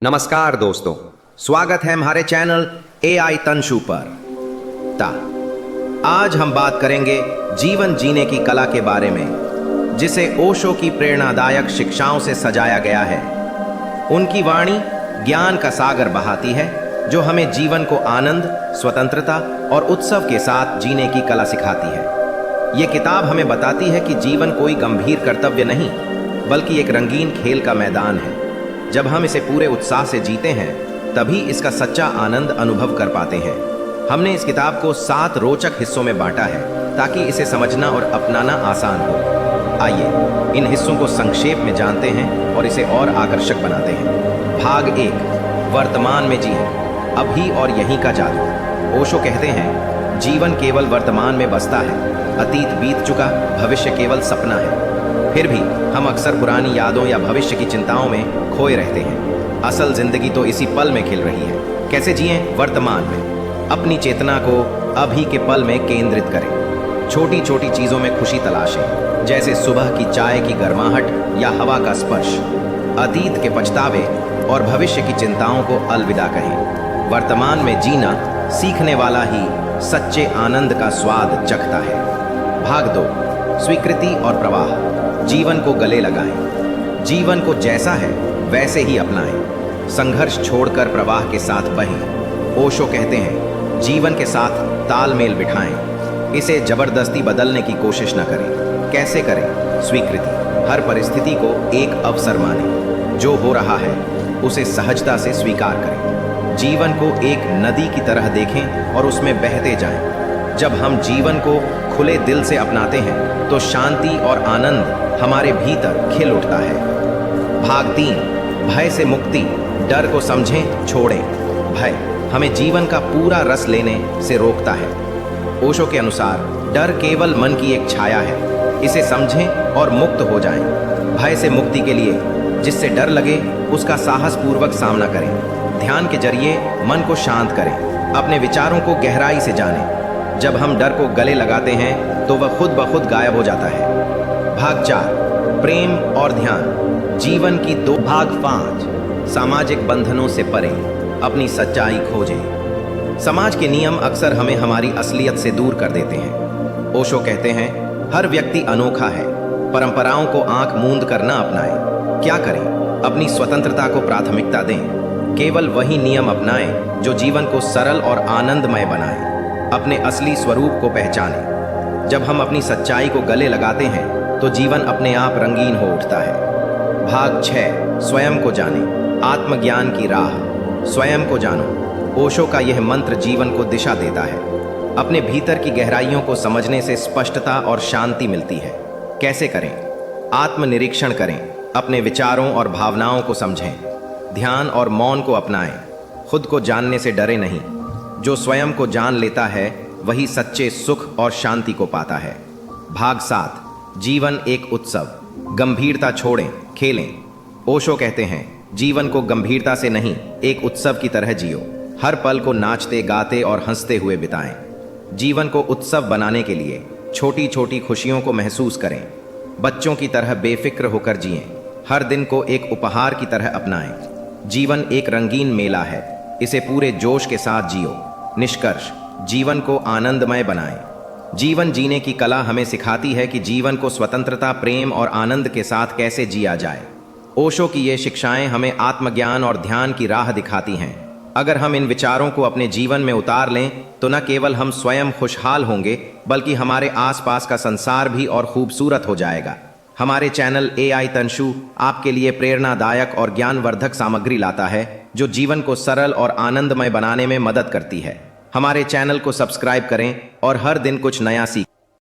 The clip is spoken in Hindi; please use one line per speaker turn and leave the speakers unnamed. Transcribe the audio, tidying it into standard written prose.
नमस्कार दोस्तों, स्वागत है हमारे चैनल AI तंशु पर। आज हम बात करेंगे जीवन जीने की कला के बारे में, जिसे ओशो की प्रेरणादायक शिक्षाओं से सजाया गया है। उनकी वाणी ज्ञान का सागर बहाती है, जो हमें जीवन को आनंद, स्वतंत्रता और उत्सव के साथ जीने की कला सिखाती है। ये किताब हमें बताती है कि जीवन कोई गंभीर कर्तव्य नहीं, बल्कि एक रंगीन खेल का मैदान है। जब हम इसे पूरे उत्साह से जीते हैं, तभी इसका सच्चा आनंद अनुभव कर पाते हैं। हमने इस किताब को 7 रोचक हिस्सों में बांटा है, ताकि इसे समझना और अपनाना आसान हो। आइए इन हिस्सों को संक्षेप में जानते हैं और इसे और आकर्षक बनाते हैं। भाग 1, वर्तमान में जिए, अभी और यहीं का जादू। ओशो कहते हैं, जीवन केवल वर्तमान में बसता है। अतीत बीत चुका, भविष्य केवल सपना है। फिर भी हम अक्सर पुरानी यादों या भविष्य की चिंताओं में खोए रहते हैं। असल जिंदगी तो इसी पल में खिल रही है। कैसे जिएं? वर्तमान में अपनी चेतना को अभी के पल में केंद्रित करें। छोटी छोटी चीजों में खुशी तलाशें, जैसे सुबह की चाय की गर्माहट या हवा का स्पर्श। अतीत के पछतावे और भविष्य की चिंताओं को अलविदा कहें। वर्तमान में जीना सीखने वाला ही सच्चे आनंद का स्वाद चखता है। भाग 2, स्वीकृति और प्रवाह। जीवन को गले लगाएं। जीवन को जैसा है वैसे ही अपनाएं। संघर्ष छोड़कर प्रवाह के साथ बहें। ओशो कहते हैं, जीवन के साथ तालमेल बिठाएं। इसे जबरदस्ती बदलने की कोशिश न करें। कैसे करें? स्वीकृति। हर परिस्थिति को एक अवसर मानें। जो हो रहा है उसे सहजता से स्वीकार करें। जीवन को एक नदी की तरह देखें और उसमें बहते जाएं। जब हम जीवन को खुले दिल से अपनाते हैं, तो शांति और आनंद हमारे भीतर खिल उठता है। भाग 3, भय से मुक्ति। डर को समझें, छोड़ें। भय हमें जीवन का पूरा रस लेने से रोकता है। ओशो के अनुसार डर केवल मन की एक छाया है। इसे समझें और मुक्त हो जाएं। भय से मुक्ति के लिए जिससे डर लगे, उसका साहस पूर्वक सामना करें। ध्यान के जरिए मन को शांत करें। अपने विचारों को गहराई से जानें। जब हम डर को गले लगाते हैं, तो वह खुद ब खुद गायब हो जाता है। भाग 4, प्रेम और ध्यान। जीवन की 2। भाग 5, सामाजिक बंधनों से परे, अपनी सच्चाई खोजें। समाज के नियम अक्सर हमें हमारी असलियत से दूर कर देते हैं। ओशो कहते हैं, हर व्यक्ति अनोखा है। परंपराओं को आंख मूंद कर न अपनाएं। क्या करें? अपनी स्वतंत्रता को प्राथमिकता दें। केवल वही नियम अपनाएं जो जीवन को सरल और आनंदमय बनाएं। अपने असली स्वरूप को पहचानें। जब हम अपनी सच्चाई को गले लगाते हैं, तो जीवन अपने आप रंगीन हो उठता है। भाग 6, स्वयं को जानें। आत्मज्ञान की राह। स्वयं को जानो। ओशो का यह मंत्र जीवन को दिशा देता है। अपने भीतर की गहराइयों को समझने से स्पष्टता और शांति मिलती है। कैसे करें? आत्मनिरीक्षण करें। अपने विचारों और भावनाओं को समझें। ध्यान और मौन को अपनाएं। खुद को जानने से डरे नहीं। जो स्वयं को जान लेता है, वही सच्चे सुख और शांति को पाता है। भाग 7, जीवन एक उत्सव। गंभीरता छोड़ें, खेलें। ओशो कहते हैं, जीवन को गंभीरता से नहीं, एक उत्सव की तरह जियो। हर पल को नाचते, गाते और हंसते हुए बिताएं। जीवन को उत्सव बनाने के लिए छोटी छोटी खुशियों को महसूस करें। बच्चों की तरह बेफिक्र होकर जिएं। हर दिन को एक उपहार की तरह अपनाएं। जीवन एक रंगीन मेला है, इसे पूरे जोश के साथ जियो। निष्कर्ष, जीवन को आनंदमय बनाएं। जीवन जीने की कला हमें सिखाती है कि जीवन को स्वतंत्रता, प्रेम और आनंद के साथ कैसे जिया जाए। ओशो की ये शिक्षाएं हमें आत्मज्ञान और ध्यान की राह दिखाती हैं। अगर हम इन विचारों को अपने जीवन में उतार लें, तो न केवल हम स्वयं खुशहाल होंगे, बल्कि हमारे आसपास का संसार भी और खूबसूरत हो जाएगा। हमारे चैनल AI तंशु आपके लिए प्रेरणादायक और ज्ञानवर्धक सामग्री लाता है, जो जीवन को सरल और आनंदमय बनाने में मदद करती है। हमारे चैनल को सब्सक्राइब करें और हर दिन कुछ नया सीखें।